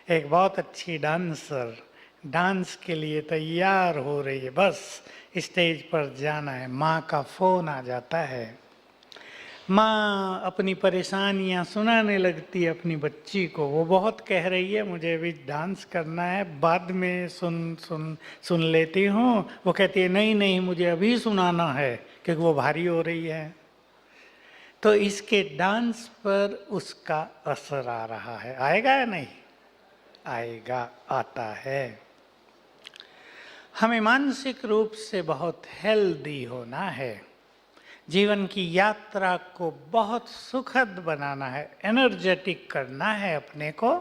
एक बहुत अच्छी डांसर डांस के लिए तैयार हो रही है, बस स्टेज पर जाना है। माँ का फोन आ जाता है। माँ अपनी परेशानियाँ सुनाने लगती है अपनी बच्ची को। वो बहुत कह रही है मुझे अभी डांस करना है, बाद में सुन लेती हूँ। वो कहती है नहीं नहीं, मुझे अभी सुनाना है, क्योंकि वो भारी हो रही है। तो इसके डांस पर उसका असर आ रहा है। आएगा या नहीं आएगा? आता है। हमें मानसिक रूप से बहुत हेल्दी होना है। जीवन की यात्रा को बहुत सुखद बनाना है, एनर्जेटिक करना है अपने को।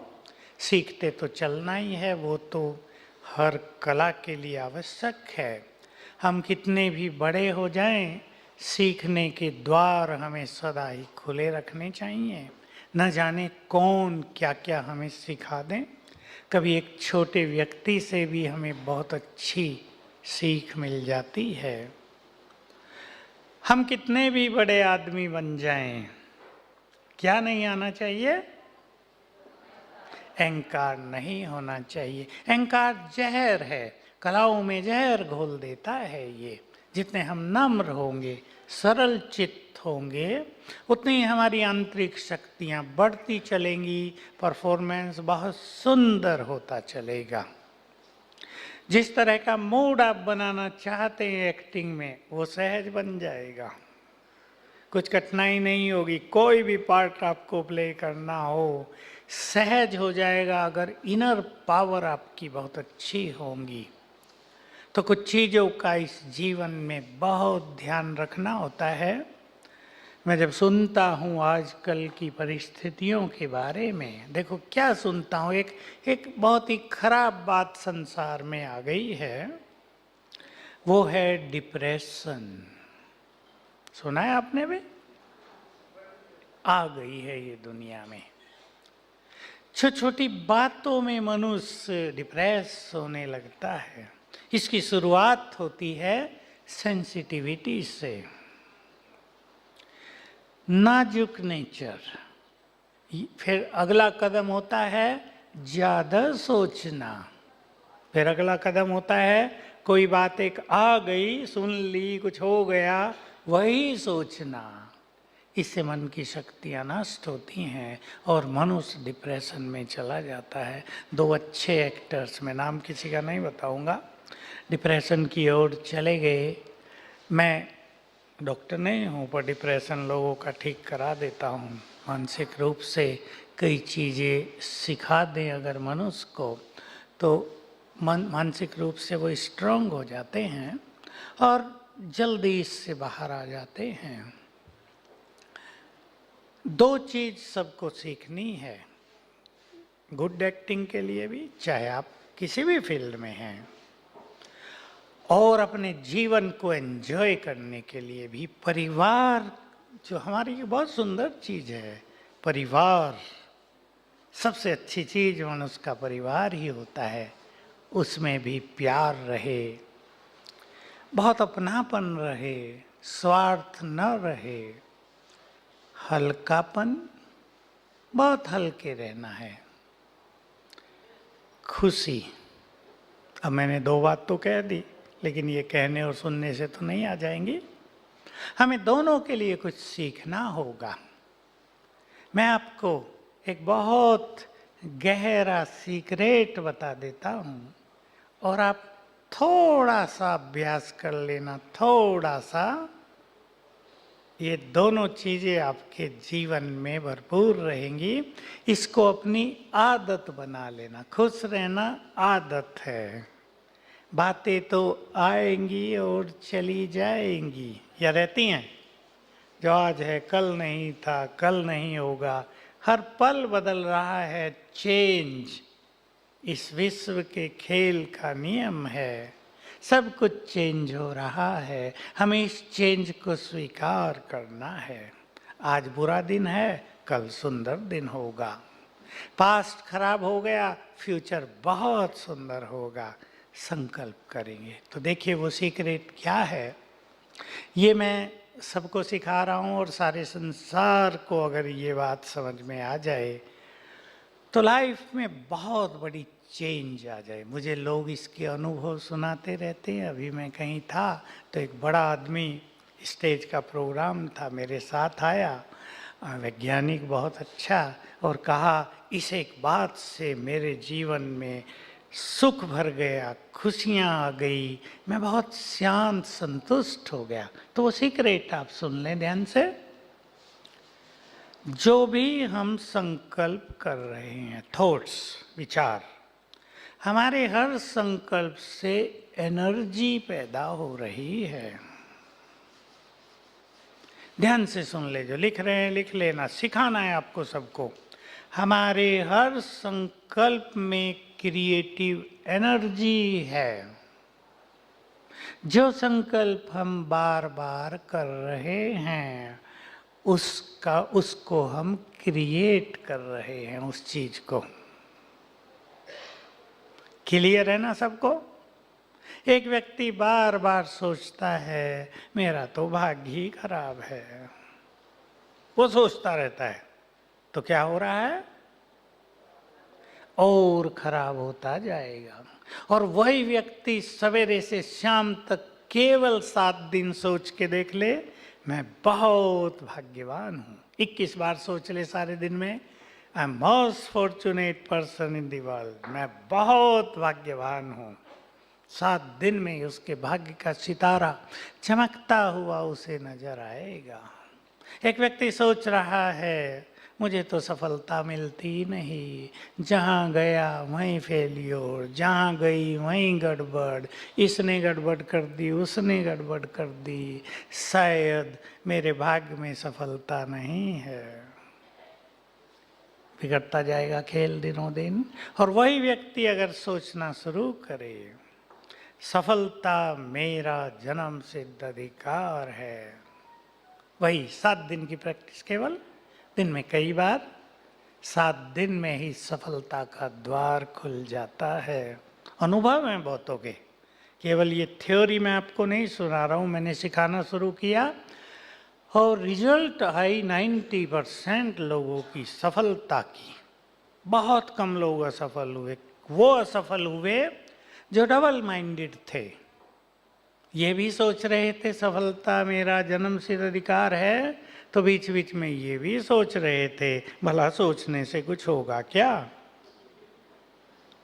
सीखते तो चलना ही है, वो तो हर कला के लिए आवश्यक है। हम कितने भी बड़े हो जाएं, सीखने के द्वार हमें सदा ही खुले रखने चाहिए। न जाने कौन क्या क्या हमें सिखा दें। कभी एक छोटे व्यक्ति से भी हमें बहुत अच्छी सीख मिल जाती है। हम कितने भी बड़े आदमी बन जाएं, क्या नहीं आना चाहिए? अहंकार नहीं होना चाहिए। अहंकार जहर है, कलाओं में जहर घोल देता है ये। जितने हम नम्र होंगे, सरल चित्त होंगे, उतनी हमारी आंतरिक शक्तियां बढ़ती चलेंगी, परफॉर्मेंस बहुत सुंदर होता चलेगा। जिस तरह का मूड आप बनाना चाहते हैं एक्टिंग में, वो सहज बन जाएगा। कुछ कठिनाई नहीं होगी। कोई भी पार्ट आपको प्ले करना हो, सहज हो जाएगा अगर इनर पावर आपकी बहुत अच्छी होंगी। तो कुछ चीज़ों का इस जीवन में बहुत ध्यान रखना होता है। मैं जब सुनता हूँ आजकल की परिस्थितियों के बारे में, देखो क्या सुनता हूँ। एक बहुत ही खराब बात संसार में आ गई है, वो है डिप्रेशन। सुना है आपने भी? आ गई है ये दुनिया में। छोटी छोटी बातों में मनुष्य डिप्रेस होने लगता है। इसकी शुरुआत होती है सेंसिटिविटी से। नाजुक नेचर। फिर अगला कदम होता है ज्यादा सोचना। फिर अगला कदम होता है कोई बात एक आ गई, सुन ली, कुछ हो गया, वही सोचना। इससे मन की शक्तियाँ नष्ट होती हैं और मनुष्य डिप्रेशन में चला जाता है। दो अच्छे एक्टर्स, मैं नाम किसी का नहीं बताऊंगा, डिप्रेशन की ओर चले गए। मैं डॉक्टर नहीं हूँ, पर डिप्रेशन लोगों का ठीक करा देता हूँ। मानसिक रूप से कई चीज़ें सिखा दें अगर मनुष्य को, तो मानसिक रूप से वो स्ट्रांग हो जाते हैं और जल्दी इससे बाहर आ जाते हैं। दो चीज सबको सीखनी है, गुड एक्टिंग के लिए भी, चाहे आप किसी भी फील्ड में हैं, और अपने जीवन को एंजॉय करने के लिए भी। परिवार जो हमारी बहुत सुंदर चीज है, परिवार सबसे अच्छी चीज मनुष्य का परिवार ही होता है। उसमें भी प्यार रहे, बहुत अपनापन रहे, स्वार्थ न रहे, हल्कापन, बहुत हल्के रहना है, खुशी। अब मैंने दो बात तो कह दी, लेकिन ये कहने और सुनने से तो नहीं आ जाएंगी। हमें दोनों के लिए कुछ सीखना होगा। मैं आपको एक बहुत गहरा सीक्रेट बता देता हूँ, और आप थोड़ा सा अभ्यास कर लेना, थोड़ा सा। ये दोनों चीजें आपके जीवन में भरपूर रहेंगी। इसको अपनी आदत बना लेना। खुश रहना आदत है। बातें तो आएंगी और चली जाएंगी, या रहती हैं। जो आज है कल नहीं था, कल नहीं होगा। हर पल बदल रहा है, चेंज इस विश्व के खेल का नियम है। सब कुछ चेंज हो रहा है, हमें इस चेंज को स्वीकार करना है। आज बुरा दिन है, कल सुंदर दिन होगा। पास्ट खराब हो गया, फ्यूचर बहुत सुंदर होगा। संकल्प करेंगे तो देखिए वो सीक्रेट क्या है। ये मैं सबको सिखा रहा हूँ, और सारे संसार को अगर ये बात समझ में आ जाए तो लाइफ में बहुत बड़ी चेंज आ जाए। मुझे लोग इसके अनुभव सुनाते रहते हैं। अभी मैं कहीं था तो एक बड़ा आदमी, स्टेज का प्रोग्राम था, मेरे साथ आया, वैज्ञानिक बहुत अच्छा, और कहा इस एक बात से मेरे जीवन में सुख भर गया, खुशियाँ आ गई, मैं बहुत शांत संतुष्ट हो गया। तो वो सीक्रेट आप सुन लें ध्यान से। जो भी हम संकल्प कर रहे हैं, थॉट्स, विचार, हमारे हर संकल्प से एनर्जी पैदा हो रही है। ध्यान से सुन ले, जो लिख रहे हैं लिख लेना, सिखाना है आपको सबको। हमारे हर संकल्प में क्रिएटिव एनर्जी है। जो संकल्प हम बार बार कर रहे हैं उसको हम क्रिएट कर रहे हैं, उस चीज को। क्लियर है ना सबको? एक व्यक्ति बार बार सोचता है मेरा तो भाग्य ही खराब है, वो सोचता रहता है, तो क्या हो रहा है? और खराब होता जाएगा। और वही व्यक्ति सवेरे से शाम तक केवल 7 दिन सोच के देख ले, मैं बहुत भाग्यवान हूँ। 21 बार सोच ले सारे दिन में, I am most fortunate person in the world, मैं बहुत भाग्यवान हूँ। 7 दिन में उसके भाग्य का सितारा चमकता हुआ उसे नजर आएगा। एक व्यक्ति सोच रहा है मुझे तो सफलता मिलती नहीं, जहाँ गया वहीं फेलियर, जहाँ गई वहीं गड़बड़, इसने गड़बड़ कर दी, उसने गड़बड़ कर दी, शायद मेरे भाग्य में सफलता नहीं है। बिगड़ता जाएगा खेल दिनों दिन। और वही व्यक्ति अगर सोचना शुरू करे सफलता मेरा जन्म सिद्ध अधिकार है, वही 7 दिन की प्रैक्टिस, केवल दिन में कई बार, 7 दिन में ही सफलता का द्वार खुल जाता है। अनुभव है बहुतों के, केवल ये थ्योरी मैं आपको नहीं सुना रहा हूँ, मैंने सिखाना शुरू किया और रिजल्ट आई 90% लोगों की सफलता की। बहुत कम लोग असफल हुए। वो असफल हुए जो डबल माइंडेड थे, ये भी सोच रहे थे सफलता मेरा जन्मसिद्ध अधिकार है, तो बीच बीच में ये भी सोच रहे थे भला सोचने से कुछ होगा क्या,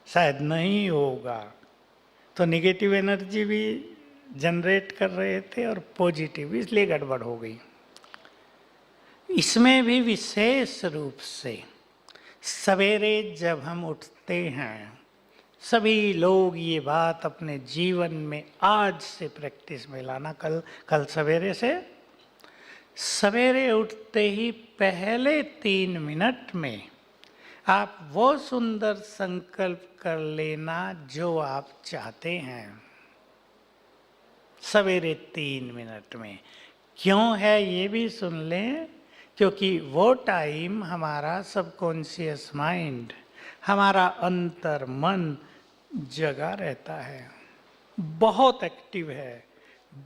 शायद नहीं होगा। तो निगेटिव एनर्जी भी जनरेट कर रहे थे और पॉजिटिव, इसलिए गड़बड़ हो गई। इसमें भी विशेष रूप से सवेरे जब हम उठते हैं, सभी लोग ये बात अपने जीवन में आज से प्रैक्टिस में लाना। कल सवेरे से, सवेरे उठते ही पहले 3 मिनट में आप वो सुंदर संकल्प कर लेना जो आप चाहते हैं। सवेरे 3 मिनट में क्यों है ये भी सुन लें, क्योंकि वो टाइम हमारा सबकॉन्शियस माइंड, हमारा अंतर मन जगा रहता है, बहुत एक्टिव है,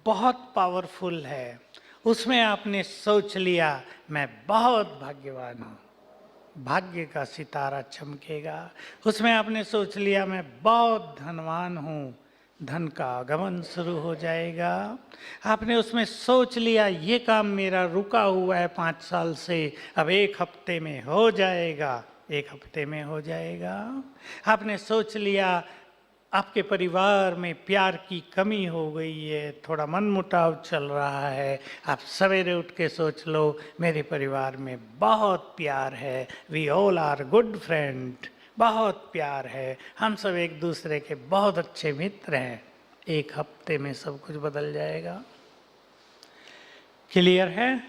बहुत पावरफुल है। उसमें आपने सोच लिया मैं बहुत भाग्यवान हूँ, भाग्य का सितारा चमकेगा। उसमें आपने सोच लिया मैं बहुत धनवान हूँ, धन का आगमन शुरू हो जाएगा। आपने उसमें सोच लिया ये काम मेरा रुका हुआ है 5 साल से, अब 1 हफ्ते में हो जाएगा, 1 हफ्ते में हो जाएगा। आपने सोच लिया आपके परिवार में प्यार की कमी हो गई है, थोड़ा मनमुटाव चल रहा है, आप सवेरे उठ के सोच लो मेरे परिवार में बहुत प्यार है, we all are good friend, बहुत प्यार है, हम सब एक दूसरे के बहुत अच्छे मित्र हैं। 1 हफ्ते में सब कुछ बदल जाएगा। क्लियर है?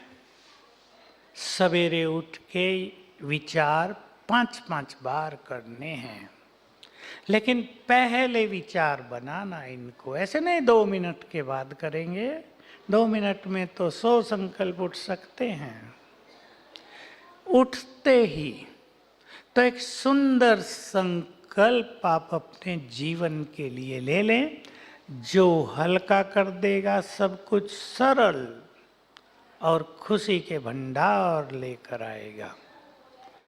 सवेरे उठ के विचार 5-5 बार करने हैं, लेकिन पहले विचार बनाना इनको, ऐसे नहीं 2 मिनट के बाद करेंगे। 2 मिनट में तो 100 संकल्प उठ सकते हैं। उठते ही तो एक सुंदर संकल्प आप अपने जीवन के लिए ले लें जो हल्का कर देगा सब कुछ, सरल और खुशी के भंडार लेकर आएगा।